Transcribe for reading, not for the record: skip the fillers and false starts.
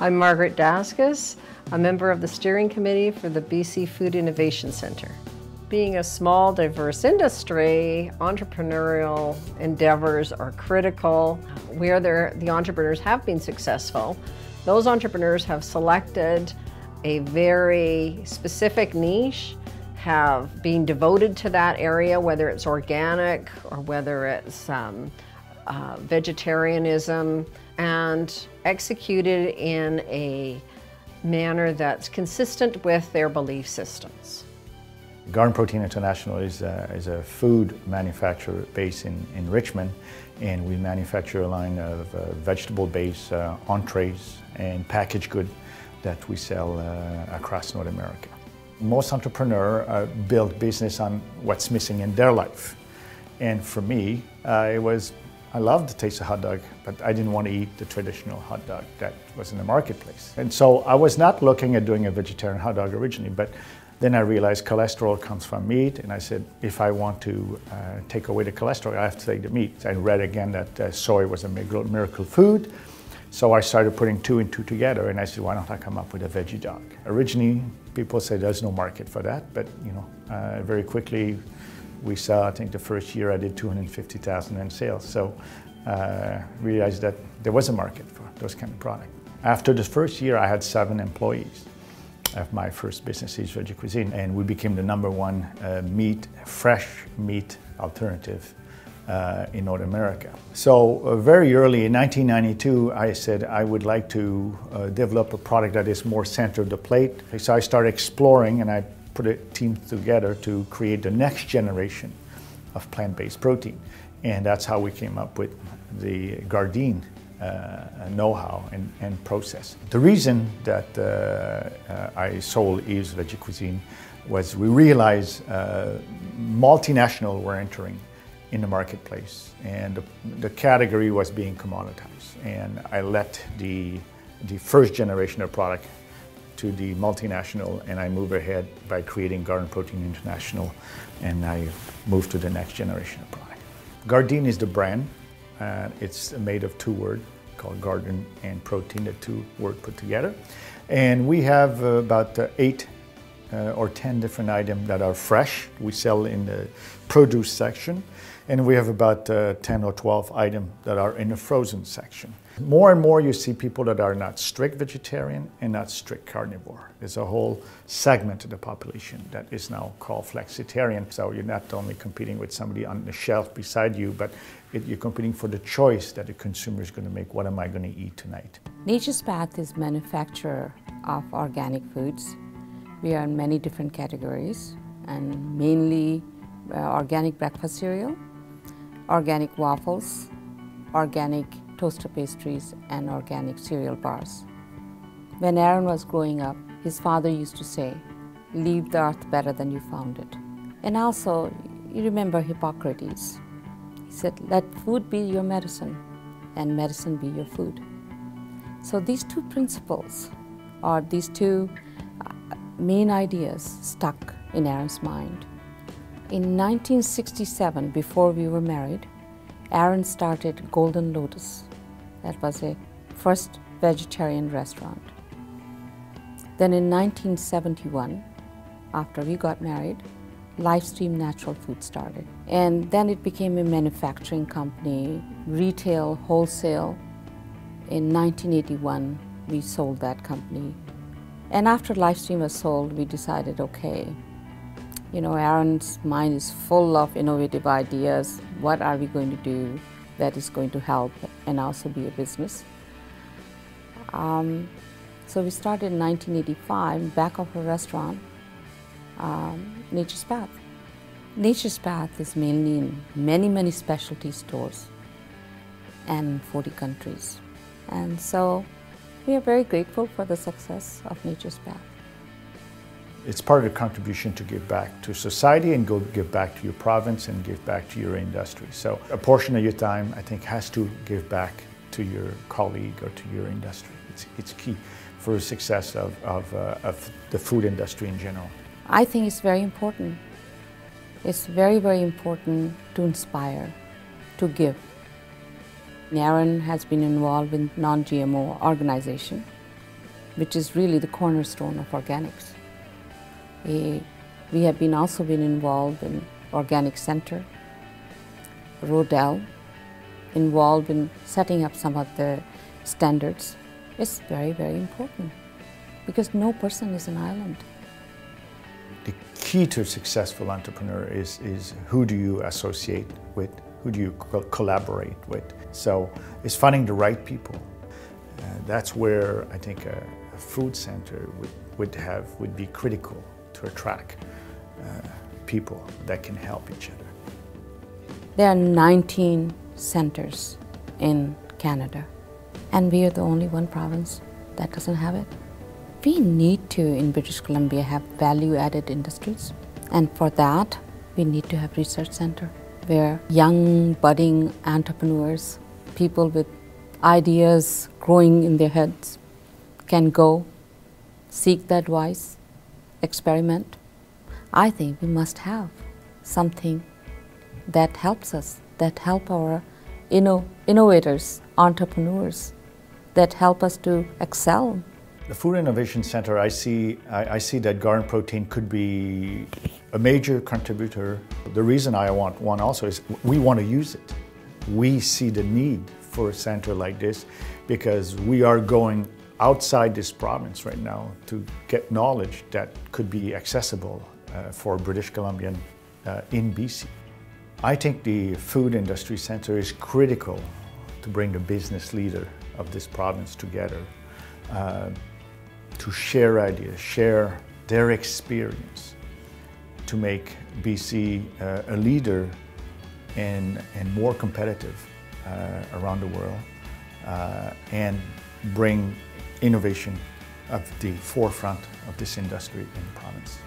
I'm Margaret Daskus, a member of the steering committee for the BC Food Innovation Centre. Being a small, diverse industry, entrepreneurial endeavors are critical. Where the entrepreneurs have been successful, those entrepreneurs have selected a very specific niche, have been devoted to that area, whether it's organic or whether it's vegetarianism, and executed in a manner that's consistent with their belief systems. Garden Protein International is a food manufacturer based in Richmond, and we manufacture a line of vegetable-based entrees and packaged goods that we sell across North America. Most entrepreneurs build business on what's missing in their life. And for me, I loved the taste of hot dog, but I didn't want to eat the traditional hot dog that was in the marketplace. And so I was not looking at doing a vegetarian hot dog originally, but then I realized cholesterol comes from meat, and I said, if I want to take away the cholesterol, I have to take the meat. I read again that soy was a miracle food, so I started putting two and two together, and I said, why don't I come up with a veggie dog? Originally, people said there's no market for that, but very quickly, we saw, I think the first year I did $250,000 in sales. So realized that there was a market for those kind of products. After the first year, I had 7 employees of my first business, East Veggie Cuisine, and we became the #1 fresh meat alternative in North America. So very early in 1992, I said I would like to develop a product that is more center of the plate. So I started exploring, and I put a team together to create the next generation of plant-based protein. And that's how we came up with the Gardein know-how and process. The reason that I sold Eve's Veggie Cuisine was we realized multinational were entering in the marketplace, and the category was being commoditized. And I let the first generation of product to the multinational, and I moved ahead by creating Garden Protein International, and I moved to the next generation of product. Gardein is the brand. It's made of 2 words called garden and protein, the 2 words put together. And we have about 8 or 10 different items that are fresh. We sell in the produce section, and we have about 10 or 12 items that are in the frozen section. More and more you see people that are not strict vegetarian and not strict carnivore. There's a whole segment of the population that is now called flexitarian. So you're not only competing with somebody on the shelf beside you, but you're competing for the choice that the consumer is going to make. What am I going to eat tonight? Nature's Path is manufacturer of organic foods. We are in many different categories, and mainly organic breakfast cereal, organic waffles, organic toaster pastries, and organic cereal bars. When Aaron was growing up, his father used to say, leave the earth better than you found it. And also, you remember Hippocrates. He said, let food be your medicine and medicine be your food. So these 2 principles, or these 2 main ideas, stuck in Aaron's mind. In 1967, before we were married, Aaron started Golden Lotus. That was a first vegetarian restaurant. Then in 1971, after we got married, Livestream Natural Food started. And then it became a manufacturing company, retail, wholesale. In 1981, we sold that company. And after Livestream was sold, we decided, okay, Aaron's mind is full of innovative ideas. What are we going to do that is going to help and also be a business? So we started in 1985, back of a restaurant, Nature's Path. Nature's Path is mainly in many specialty stores and 40 countries. And so we are very grateful for the success of Nature's Path. It's part of the contribution to give back to society and give back to your province and give back to your industry. So a portion of your time, I think, has to give back to your colleague or to your industry. It's key for the success of the food industry in general. I think it's very important. It's very important to inspire, to give. Aaron has been involved in non-GMO organization, which is really the cornerstone of organics. We have also been involved in Organic Center, Rodel, involved in setting up some of the standards. It's very, very important because no person is an island. The key to a successful entrepreneur is who do you associate with, who do you collaborate with. So it's finding the right people. That's where I think a food center would be critical to attract people that can help each other. There are 19 centers in Canada, and we are the only one province that doesn't have it. We need to, in British Columbia, have value-added industries, and for that, we need to have research center where young, budding entrepreneurs, people with ideas growing in their heads, can go, seek the advice, experiment. I think we must have something that helps us, that help our innovators, entrepreneurs, that help us to excel. The Food Innovation Center, I see that Garden Protein could be a major contributor. The reason I want one also is we want to use it. We see the need for a center like this because we are going outside this province right now to get knowledge that could be accessible for British Columbian in BC. I think the Food Industry Center is critical to bring the business leader of this province together, to share ideas, share their experience, to make BC a leader and more competitive around the world, and bring innovation at the forefront of this industry in the province.